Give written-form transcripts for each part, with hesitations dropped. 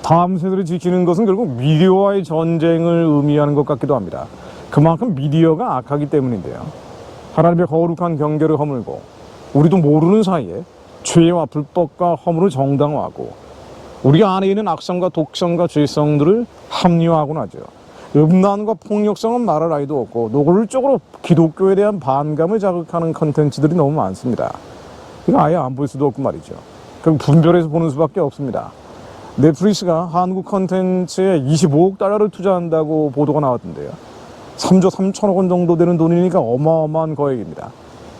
다음 세대를 지키는 것은 결국 미디어와의 전쟁을 의미하는 것 같기도 합니다. 그만큼 미디어가 악하기 때문인데요. 하나님의 거룩한 경계를 허물고 우리도 모르는 사이에 죄와 불법과 허물을 정당화하고 우리 안에 있는 악성과 독성과 죄성들을 합리화하곤 하죠. 음란과 폭력성은 말할 나위도 없고 노골적으로 기독교에 대한 반감을 자극하는 컨텐츠들이 너무 많습니다. 이거 아예 안 볼 수도 없고 말이죠. 그럼 분별해서 보는 수밖에 없습니다. 넷플릭스가 한국 컨텐츠에 25억 달러를 투자한다고 보도가 나왔던데요. 3조 3천억 원 정도 되는 돈이니까 어마어마한 거액입니다.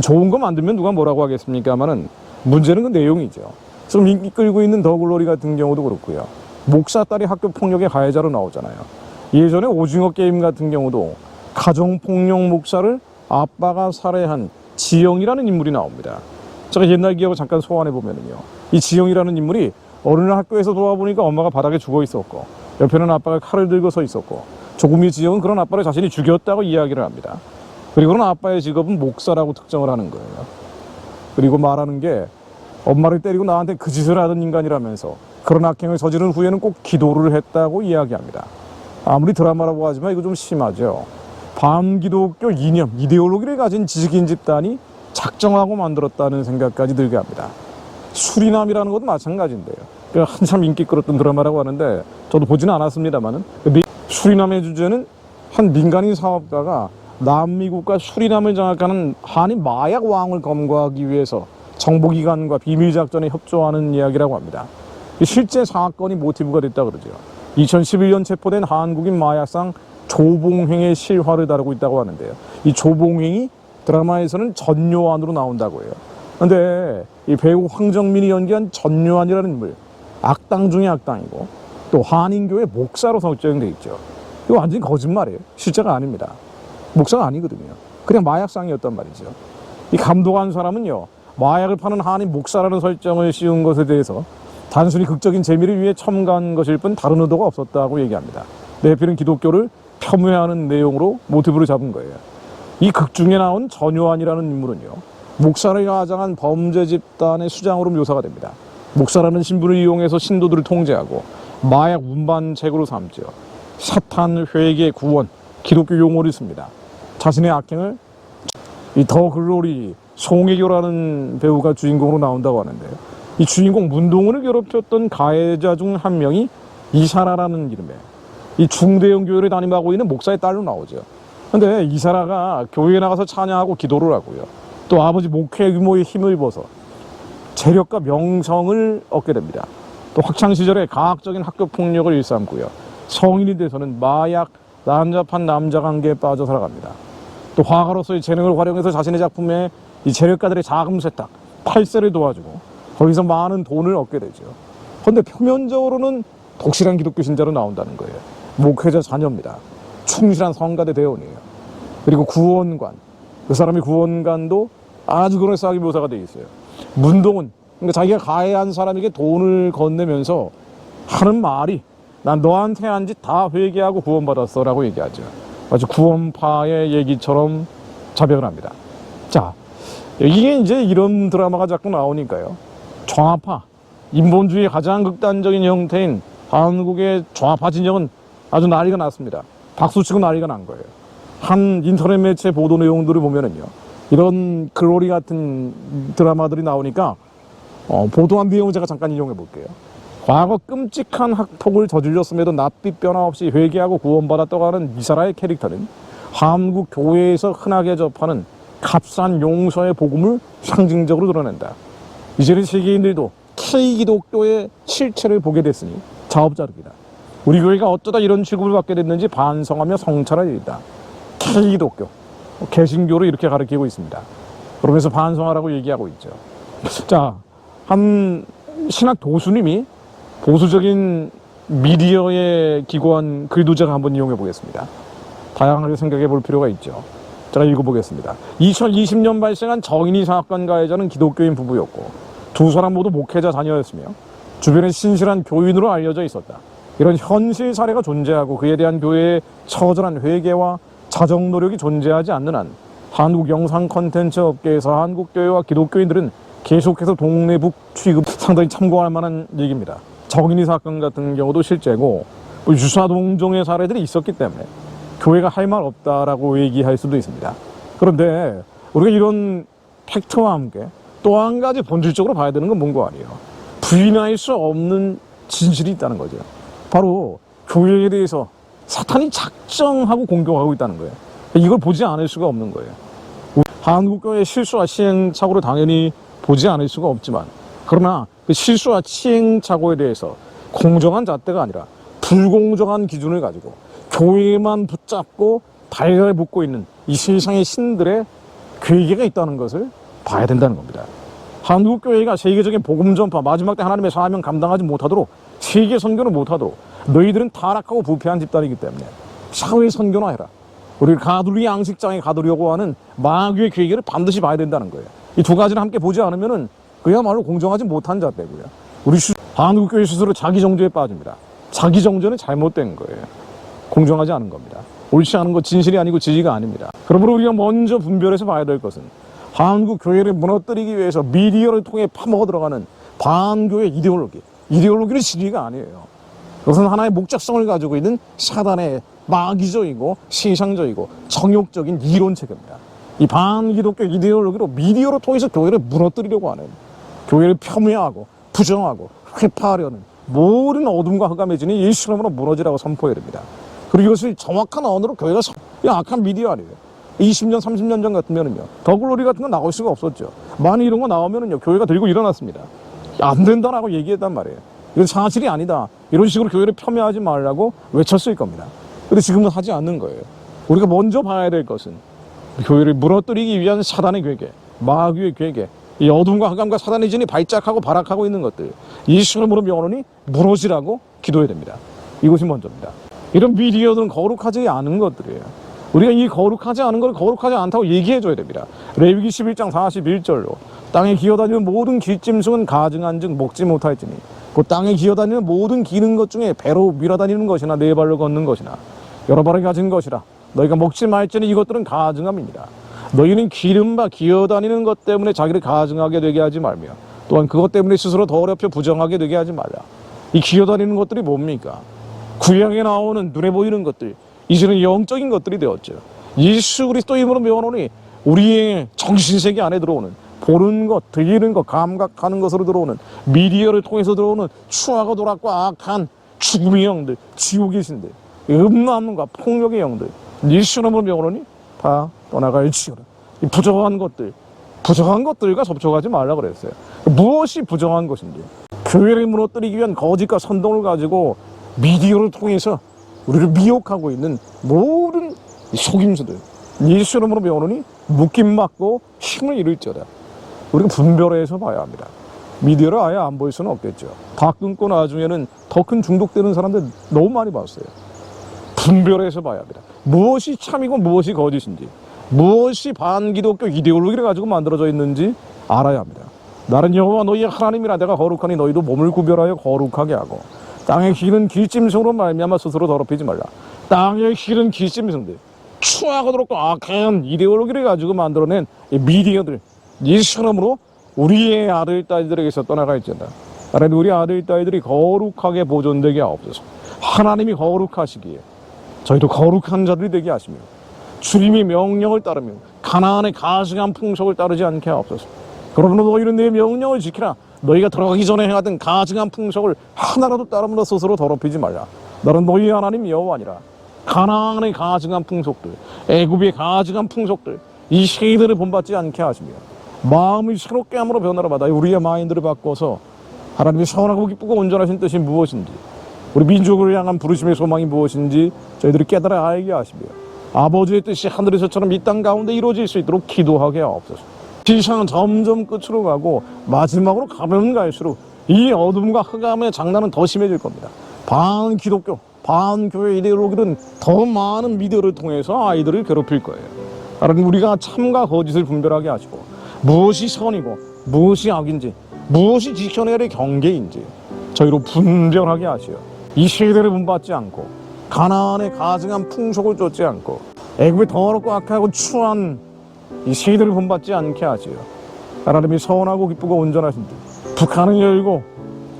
좋은 거 만들면 누가 뭐라고 하겠습니까마는 문제는 그 내용이죠. 지금 인기 끌고 있는 더 글로리 같은 경우도 그렇고요. 목사 딸이 학교 폭력의 가해자로 나오잖아요. 예전에 오징어 게임 같은 경우도 가정폭력 목사를 아빠가 살해한 지영이라는 인물이 나옵니다. 제가 옛날 기억을 잠깐 소환해 보면은요. 이 지영이라는 인물이 어느 날 학교에서 돌아보니까 엄마가 바닥에 죽어 있었고 옆에는 아빠가 칼을 들고 서 있었고 조금의 지영은 그런 아빠를 자신이 죽였다고 이야기를 합니다. 그리고는 아빠의 직업은 목사라고 특정을 하는 거예요. 그리고 말하는 게 엄마를 때리고 나한테 그 짓을 하던 인간이라면서 그런 악행을 저지른 후에는 꼭 기도를 했다고 이야기합니다. 아무리 드라마라고 하지만 이거 좀 심하죠. 반기독교 이념, 이데올로기를 가진 지식인 집단이 작정하고 만들었다는 생각까지 들게 합니다. 수리남이라는 것도 마찬가지인데요. 한참 인기 끌었던 드라마라고 하는데 저도 보지는 않았습니다만은 수리남의 주제는 한 민간인 사업가가 남미국과 수리남을 장악하는 한인 마약 왕을 검거하기 위해서 정보기관과 비밀작전에 협조하는 이야기라고 합니다. 실제 사건이 모티브가 됐다 그러죠. 2011년 체포된 한국인 마약상 조봉행의 실화를 다루고 있다고 하는데요. 이 조봉행이 드라마에서는 전요한으로 나온다고 해요. 근데 이 배우 황정민이 연기한 전요한이라는 인물, 악당 중에 악당이고 또 한인교회 목사로 설정돼 있죠. 이거 완전히 거짓말이에요. 실제가 아닙니다. 목사가 아니거든요. 그냥 마약상이었단 말이죠. 이 감독한 사람은요, 마약을 파는 한인 목사라는 설정을 씌운 것에 대해서 단순히 극적인 재미를 위해 첨가한 것일 뿐 다른 의도가 없었다고 얘기합니다. 내필은 기독교를 폄훼하는 내용으로 모티브를 잡은 거예요. 이 극 중에 나온 전요한이라는 인물은요, 목사를 가장한 범죄 집단의 수장으로 묘사가 됩니다. 목사라는 신분을 이용해서 신도들을 통제하고 마약 운반책으로 삼죠. 사탄, 회개, 구원, 기독교 용어를 씁니다. 자신의 악행을 이 더 글로리 송혜교라는 배우가 주인공으로 나온다고 하는데요. 이 주인공 문동은을 괴롭혔던 가해자 중 한 명이 이사라라는 이름의 이 중대형 교회를 담임하고 있는 목사의 딸로 나오죠. 근데 이사라가 교회에 나가서 찬양하고 기도를 하고요. 또 아버지 목회 규모의 힘을 입어서 재력과 명성을 얻게 됩니다. 또 학창시절에 가학적인 학교 폭력을 일삼고요. 성인이 돼서는 마약, 난잡한 남자 관계에 빠져 살아갑니다. 또 화가로서의 재능을 활용해서 자신의 작품에 이 재력가들의 자금 세탁, 탈세를 도와주고 거기서 많은 돈을 얻게 되죠. 그런데 표면적으로는 독실한 기독교 신자로 나온다는 거예요. 목회자 자녀입니다. 충실한 성가대 대원이에요. 그리고 구원관, 그 사람의 구원관도 아주 그럴싸하게 묘사가 되어 있어요. 문동은, 그러니까 자기가 가해한 사람에게 돈을 건네면서 하는 말이 난 너한테 한 짓 다 회개하고 구원받았어 라고 얘기하죠. 마치 구원파의 얘기처럼 자백을 합니다. 자, 이게 이제 이런 드라마가 자꾸 나오니까요. 좌파, 인본주의의 가장 극단적인 형태인 한국의 좌파 진영은 아주 난리가 났습니다. 박수치고 난리가 난 거예요. 한 인터넷 매체 보도 내용들을 보면은요, 이런 글로리 같은 드라마들이 나오니까 보도한 내용을 제가 잠깐 인용해 볼게요. 과거 끔찍한 학폭을 저질렀음에도 낯빛 변화 없이 회개하고 구원받았다고 하는 이사라의 캐릭터는 한국 교회에서 흔하게 접하는 값싼 용서의 복음을 상징적으로 드러낸다. 이제는 세계인들도 K기독교의 실체를 보게 됐으니 자업자득이다. 우리 교회가 어쩌다 이런 취급을 받게 됐는지 반성하며 성찰할 일이다. K기독교, 개신교를 이렇게 가르치고 있습니다. 그러면서 반성하라고 얘기하고 있죠. 자, 한 신학 교수님이 보수적인 미디어에 기고한 글도 제가 한번 이용해 보겠습니다. 다양하게 생각해 볼 필요가 있죠. 제가 읽어보겠습니다. 2020년 발생한 정인이 사건 가해자는 기독교인 부부였고 두 사람 모두 목회자 자녀였으며 주변에 신실한 교인으로 알려져 있었다. 이런 현실 사례가 존재하고 그에 대한 교회의 처절한 회개와 자정 노력이 존재하지 않는 한 한국 영상 콘텐츠 업계에서 한국 교회와 기독교인들은 계속해서 동네북 취급 상당히 참고할 만한 얘기입니다. 정인이 사건 같은 경우도 실제고 유사동종의 사례들이 있었기 때문에 교회가 할 말 없다라고 얘기할 수도 있습니다. 그런데 우리가 이런 팩트와 함께 또 한 가지 본질적으로 봐야 되는 건 뭔가 아니에요. 부인할 수 없는 진실이 있다는 거죠. 바로 교회에 대해서 사탄이 작정하고 공격하고 있다는 거예요. 이걸 보지 않을 수가 없는 거예요. 한국교회의 실수와 시행착오를 당연히 보지 않을 수가 없지만, 그러나 그 실수와 시행착오에 대해서 공정한 잣대가 아니라 불공정한 기준을 가지고 교회만 붙잡고 발을 묶고 있는 이 세상의 신들의 괴계가 있다는 것을 봐야 된다는 겁니다. 한국교회가 세계적인 복음 전파, 마지막 때 하나님의 사명 감당하지 못하도록, 세계 선교를 못하도록, 너희들은 타락하고 부패한 집단이기 때문에 사회 선교나 해라, 우리 가두리 양식장에 가두려고 하는 마귀의 괴계를 반드시 봐야 된다는 거예요. 이 두 가지를 함께 보지 않으면은 그야말로 공정하지 못한 잣대고요. 한국교회 스스로 자기 정죄에 빠집니다. 자기 정죄는 잘못된 거예요. 공정하지 않은 겁니다. 옳지 않은 거 진실이 아니고 지지가 아닙니다. 그러므로 우리가 먼저 분별해서 봐야 될 것은 한국 교회를 무너뜨리기 위해서 미디어를 통해 파먹어 들어가는 반교회 이데올로기는 진리가 아니에요. 그것은 하나의 목적성을 가지고 있는 사단의 마귀적이고 세상적이고 정욕적인 이론체계입니다. 이 반기독교 이데올로기로 미디어를 통해서 교회를 무너뜨리려고 하는, 교회를 폄훼하고 부정하고 회파하려는 모든 어둠과 흑암해지는 예수님으로 무너지라고 선포해야 됩니다. 그리고 이것을 정확한 언어로 교회가 악한 미디어 아니에요. 20년, 30년 전 같으면은요, 더글로리 같은 건 나올 수가 없었죠. 만약 이런 거 나오면은요, 교회가 들고 일어났습니다. 안 된다라고 얘기했단 말이에요. 이건 사실이 아니다, 이런 식으로 교회를 폄훼하지 말라고 외쳤을 겁니다. 근데 지금은 하지 않는 거예요. 우리가 먼저 봐야 될 것은 교회를 무너뜨리기 위한 사단의 괴계, 마귀의 괴계, 이 어둠과 흑암과 사단의 진이 발작하고 발악하고 있는 것들, 예수님으로 명하노니 무너지라고 기도해야 됩니다. 이것이 먼저입니다. 이런 미디어들은 거룩하지 않은 것들이에요. 우리가 이 거룩하지 않은 걸 거룩하지 않다고 얘기해줘야 됩니다. 레위기 11장 41절로 땅에 기어다니는 모든 길짐승은 가증한 즉 먹지 못할지니 그 땅에 기어다니는 모든 기는 것 중에 배로 밀어다니는 것이나 네 발로 걷는 것이나 여러 발을 가진 것이라 너희가 먹지 말지니 이것들은 가증함이니라. 너희는 기름바 기어다니는 것 때문에 자기를 가증하게 되게 하지 말며 또한 그것 때문에 스스로 더럽혀 부정하게 되게 하지 말라. 이 기어다니는 것들이 뭡니까? 구약에 나오는 눈에 보이는 것들, 이제는 영적인 것들이 되었죠. 예수 그리스도 이름으로 명하노니 우리의 정신세계 안에 들어오는, 보는 것, 들리는 것, 감각하는 것으로 들어오는, 미디어를 통해서 들어오는 추하고 도락고 악한 죽음의 영들, 지옥의 신들, 음란과 폭력의 영들, 예수 이름으로 명하노니 다 떠나갈지어다. 이 부정한 것들과 접촉하지 말라고 그랬어요. 무엇이 부정한 것인지, 교회를 무너뜨리기 위한 거짓과 선동을 가지고 미디어를 통해서 우리를 미혹하고 있는 모든 속임수들, 예수 이름으로 명하노니 묶임맞고 힘을 잃을지어다. 우리가 분별해서 봐야 합니다. 미디어를 아예 안 볼 수는 없겠죠. 다 끊고 나중에는 더 큰 중독되는 사람들 너무 많이 봤어요. 분별해서 봐야 합니다. 무엇이 참이고 무엇이 거짓인지, 무엇이 반기독교 이데올로기를 가지고 만들어져 있는지 알아야 합니다. 나는 여호와 너희의 하나님이라. 내가 거룩하니 너희도 몸을 구별하여 거룩하게 하고 땅에 기는 길짐승으로 말미암아 스스로 더럽히지 말라. 땅에 기는 길짐승들, 추하고 더럽고 악한 이데올로기를 가지고 만들어낸 이 미디어들, 예수 이름으로 우리의 아들 딸들에게서 떠나갈지어다. 하나님, 우리 아들 딸들이 거룩하게 보존되게 하옵소서. 하나님이 거룩하시기에 저희도 거룩한 자들이 되게 하시며 주님의 명령을 따르며 가나안의 가증한 풍속을 따르지 않게 하옵소서. 그러므로 너희는 내 명령을 지키라. 너희가 들어가기 전에 행하던 가증한 풍속을 하나라도 따름으로 스스로 더럽히지 말라. 너는 너희 하나님 여호와니라. 가나안의 가증한 풍속들, 애굽의 가증한 풍속들, 이 세대를 본받지 않게 하시며 마음을 새롭게 함으로 변화를 받아 우리의 마인드를 바꿔서 하나님의 선하고 기쁘고 온전하신 뜻이 무엇인지, 우리 민족을 향한 부르심의 소망이 무엇인지 저희들이 깨달아 알게 하시며 아버지의 뜻이 하늘에서처럼 이 땅 가운데 이루어질 수 있도록 기도하게 하옵소서. 세상은 점점 끝으로 가고 마지막으로 가면 갈수록 이 어둠과 흑암의 장난은 더 심해질 겁니다. 반기독교, 반교회 이데올로기는 더 많은 미디어를 통해서 아이들을 괴롭힐 거예요. 하나님, 우리가 참과 거짓을 분별하게 하시고 무엇이 선이고 무엇이 악인지, 무엇이 지켜내야 할 경계인지 저희로 분별하게 하시어 이 세대를 본받지 않고 가나안의 가증한 풍속을 쫓지 않고 애굽의 더럽고 악하고 추한 이 세대를 본받지 않게 하시어 하나님이 선하고 기쁘고 온전하신 듯 북한을 열고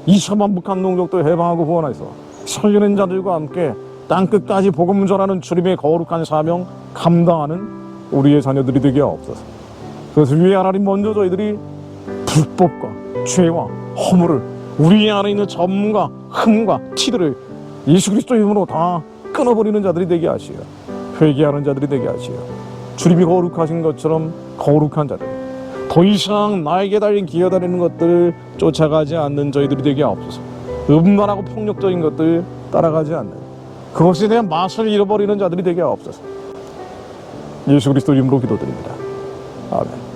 2천만 북한 농족도 해방하고 구원해서 살려낸 자들과 함께 땅끝까지 복음 전하는 주님의 거룩한 사명 감당하는 우리의 자녀들이 되게 하옵소서. 그것을 위해 하나님 먼저 저희들이 불법과 죄와 허물을 우리 안에 있는 점과 흠과 티들을 예수 그리스도 이름으로 다 끊어버리는 자들이 되게 하시오. 회개하는 자들이 되게 하시오. 주님이 거룩하신 것처럼 거룩한 자들, 더 이상 나에게 달린 기어다니는 것들을 쫓아가지 않는 저희들이 되게 하옵소서. 음란하고 폭력적인 것들 따라가지 않는, 그것에 대한 맛을 잃어버리는 자들이 되게 하옵소서. 예수 그리스도 이름으로 기도드립니다. 아멘.